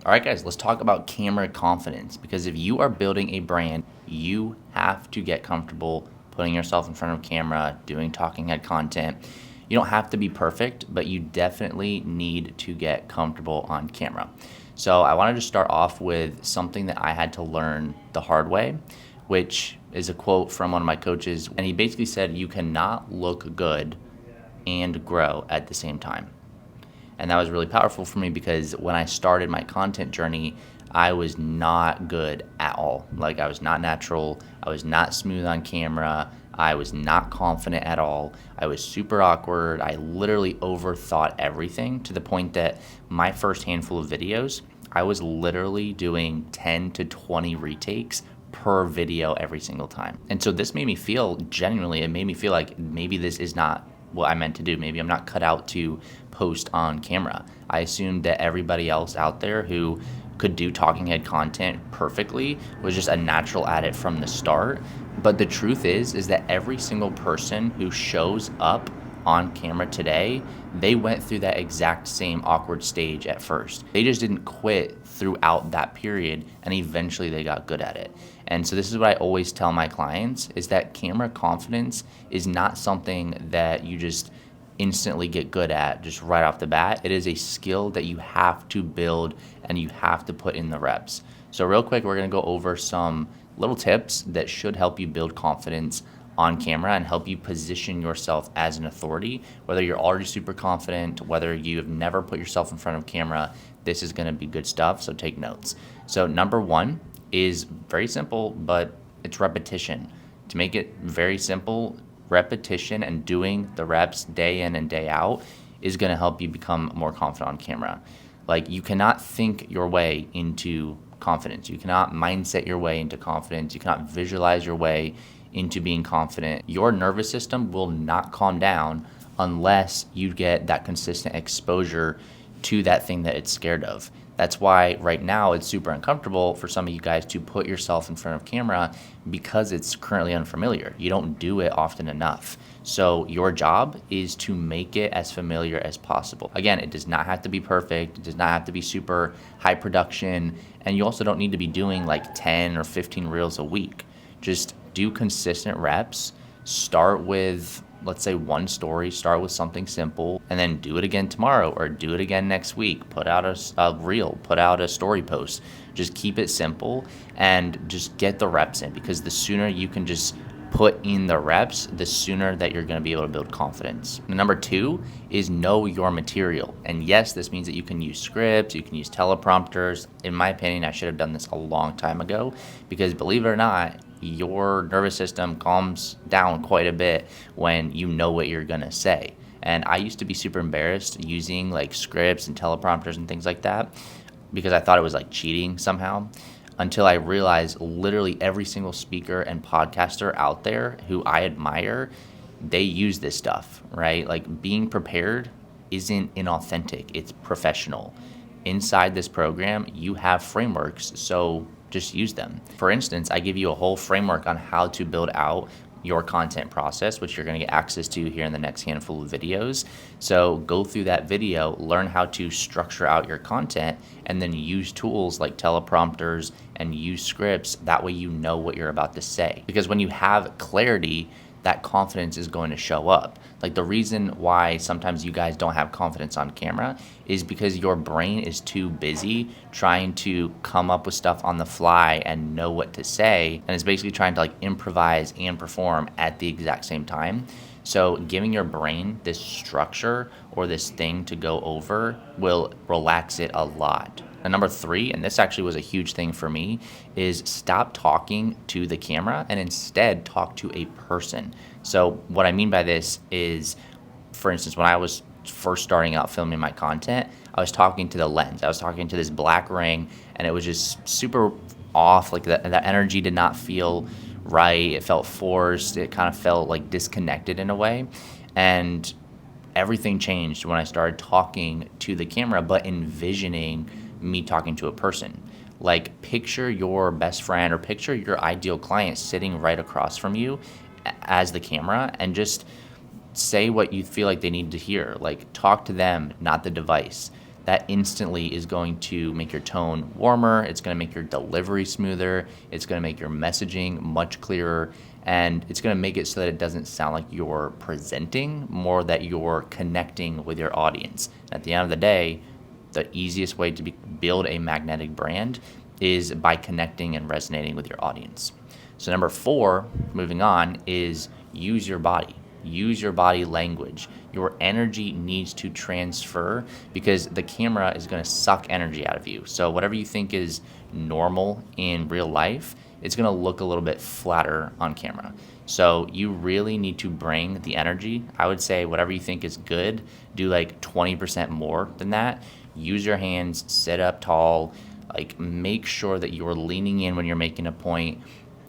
All right, guys, let's talk about camera confidence because if you are building a brand, you have to get comfortable putting yourself in front of camera, doing talking head content. You don't have to be perfect, but you definitely need to get comfortable on camera. So, I wanted to start off with something that I had to learn the hard way, which is a quote from one of my coaches. And he basically said, "You cannot look good and grow at the same time." And that was really powerful for me because when I started my content journey, I was not good at all. Like, I was not natural. I was not smooth on camera. I was not confident at all. I was super awkward. I literally overthought everything to the point that my first handful of videos, I was literally doing 10 to 20 retakes per video every single time. And so this made me feel genuinely, it made me feel like maybe this is not what I meant to do. Maybe I'm not cut out to post on camera. I assumed that everybody else out there who could do talking head content perfectly was just a natural at it from the start. But the truth is that every single person who shows up on camera today, they went through that exact same awkward stage at first. They just didn't quit throughout that period, and eventually they got good at it. And so this is what I always tell my clients is that camera confidence is not something that you just instantly get good at just right off the bat. It is a skill that you have to build and you have to put in the reps. So real quick, we're going to go over some little tips that should help you build confidence on camera and help you position yourself as an authority. Whether you're already super confident, whether you have never put yourself in front of camera, this is going to be good stuff. So take notes. So number one is very simple, but it's repetition. To make it very simple, repetition and doing the reps day in and day out is going to help you become more confident on camera. Like, you cannot think your way into confidence. You cannot mindset your way into confidence. You cannot visualize your way into being confident. Your nervous system will not calm down unless you get that consistent exposure to that thing that it's scared of. That's why right now it's super uncomfortable for some of you guys to put yourself in front of camera because it's currently unfamiliar. You don't do it often enough. So your job is to make it as familiar as possible. Again, it does not have to be perfect. It does not have to be super high production. And you also don't need to be doing like 10 or 15 reels a week. Just do consistent reps. Start with, let's say, one story. Start with something simple and then do it again tomorrow or do it again next week. Put out a reel, put out a story post. Just keep it simple and just get the reps in, because the sooner you can just put in the reps, the sooner that you're going to be able to build confidence. Number two is know your material. And yes, this means that you can use scripts, you can use teleprompters. In my opinion, I should have done this a long time ago, because believe it or not, your nervous system calms down quite a bit when you know what you're going to say. And I used to be super embarrassed using like scripts and teleprompters and things like that because I thought it was like cheating somehow, until I realized literally every single speaker and podcaster out there who I admire, they use this stuff, right? Like, being prepared isn't inauthentic, it's professional. Inside this program, you have frameworks, so just use them. For instance, I give you a whole framework on how to build out your content process, which you're going to get access to here in the next handful of videos. So go through that video, learn how to structure out your content, and then use tools like teleprompters and use scripts. That way you know what you're about to say. Because when you have clarity, that confidence is going to show up. Like, the reason why sometimes you guys don't have confidence on camera is because your brain is too busy trying to come up with stuff on the fly and know what to say. And it's basically trying to like improvise and perform at the exact same time. So giving your brain this structure or this thing to go over will relax it a lot. And number three, and this actually was a huge thing for me, is stop talking to the camera and instead talk to a person. So what I mean by this is, for instance, when I was first starting out filming my content, I was talking to the lens. I was talking to this black ring, and it was just super off. Like, the energy did not feel right. It felt forced. It kind of felt like disconnected in a way. And everything changed when I started talking to the camera, but envisioning me talking to a person. Like, picture your best friend or picture your ideal client sitting right across from you as the camera, and just say what you feel like they need to hear. Like, talk to them, not the device. that instantly is going to make your tone warmer. It's going to make your delivery smoother. It's going to make your messaging much clearer. And it's going to make it so that it doesn't sound like you're presenting, more that you're connecting with your audience. At the end of the day, the easiest way to build a magnetic brand is by connecting and resonating with your audience. So number 4, moving on, is use your body. Use your body language. Your energy needs to transfer because the camera is going to suck energy out of you. So whatever you think is normal in real life, it's going to look a little bit flatter on camera. So you really need to bring the energy. I would say whatever you think is good, do like 20% more than that. Use your hands, sit up tall, like make sure that you're leaning in when you're making a point,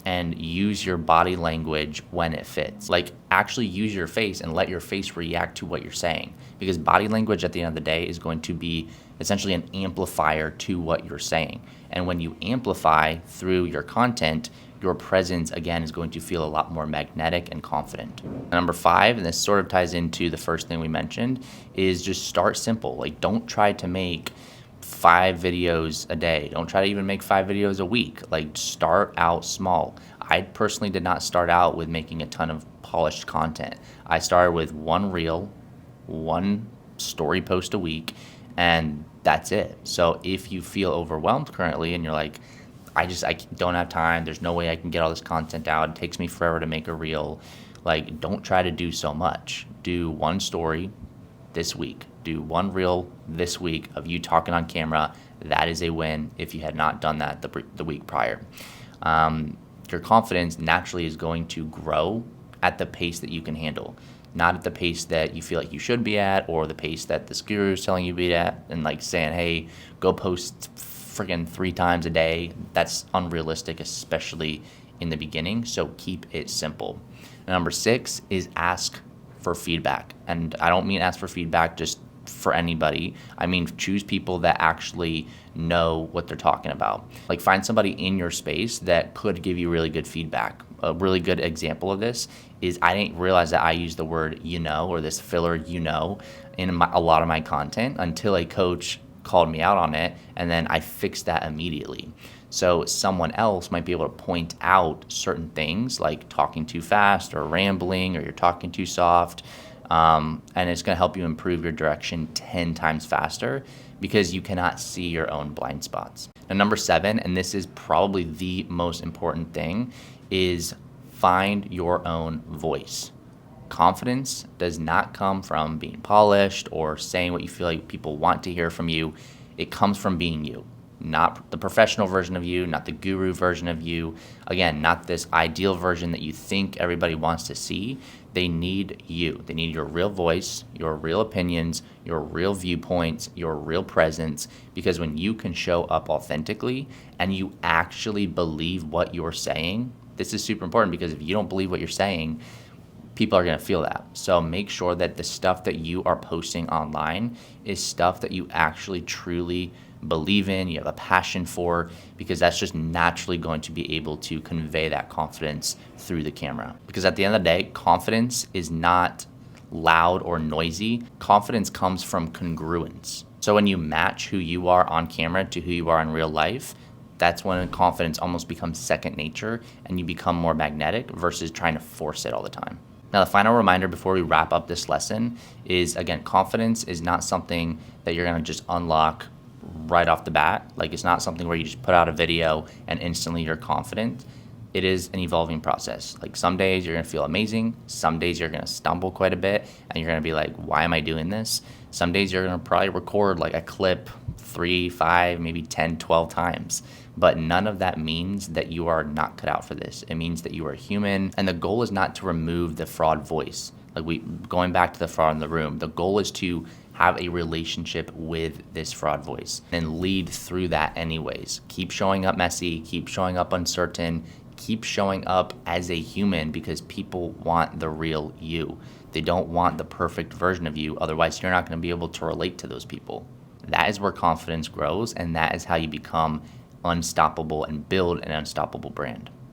and use your body language when it fits. Like actually use your face and let your face react to what you're saying, because body language at the end of the day is going to be essentially an amplifier to what you're saying. And when you amplify through your content, your presence again is going to feel a lot more magnetic and confident. Number 5, and this sort of ties into the first thing we mentioned, is just start simple. Like don't try to make 5 videos a day. Don't try to even make 5 videos a week. Like start out small. I personally did not start out with making a ton of polished content. I started with 1 reel, 1 story post a week, and that's it. So if you feel overwhelmed currently and you're like, I don't have time, there's no way I can get all this content out, it takes me forever to make a reel, like don't try to do so much. Do 1 story this week. Do 1 reel this week of you talking on camera. That is a win if you had not done that the week prior. Your confidence naturally is going to grow at the pace that you can handle, not at the pace that you feel like you should be at or the pace that this guru is telling you to be at and like saying, hey, go post freaking 3 times a day. That's unrealistic, especially in the beginning. So keep it simple. Number 6 is ask for feedback. And I don't mean ask for feedback just for anybody. I mean choose people that actually know what they're talking about. Like find somebody in your space that could give you really good feedback. A really good example of this is I didn't realize that I used the word or this filler in a lot of my content until a coach called me out on it, and then I fixed that immediately. So someone else might be able to point out certain things like talking too fast or rambling or you're talking too soft, and it's going to help you improve your direction 10 times faster because you cannot see your own blind spots. Now, number 7, and this is probably the most important thing, is find your own voice. Confidence does not come from being polished or saying what you feel like people want to hear from you. It comes from being you, not the professional version of you, not the guru version of you. Again, not this ideal version that you think everybody wants to see. They need you. They need your real voice, your real opinions, your real viewpoints, your real presence, because when you can show up authentically and you actually believe what you're saying, this is super important because if you don't believe what you're saying, people are going to feel that. So make sure that the stuff that you are posting online is stuff that you actually truly believe in, you have a passion for, because that's just naturally going to be able to convey that confidence through the camera. Because at the end of the day, confidence is not loud or noisy. Confidence comes from congruence. So when you match who you are on camera to who you are in real life, that's when confidence almost becomes second nature and you become more magnetic versus trying to force it all the time. Now, the final reminder before we wrap up this lesson is, again, confidence is not something that you're going to just unlock right off the bat. Like, it's not something where you just put out a video and instantly you're confident. It is an evolving process. Like, some days you're going to feel amazing. Some days you're going to stumble quite a bit and you're going to be like, why am I doing this? Some days you're going to probably record like a clip 3, 5, maybe 10, 12 times. But none of that means that you are not cut out for this. It means that you are human. And the goal is not to remove the fraud voice. Going back to the fraud in the room, the goal is to have a relationship with this fraud voice and lead through that anyways. Keep showing up messy, keep showing up uncertain, keep showing up as a human because people want the real you. They don't want the perfect version of you. Otherwise, you're not going to be able to relate to those people. That is where confidence grows, and that is how you become unstoppable and build an unstoppable brand.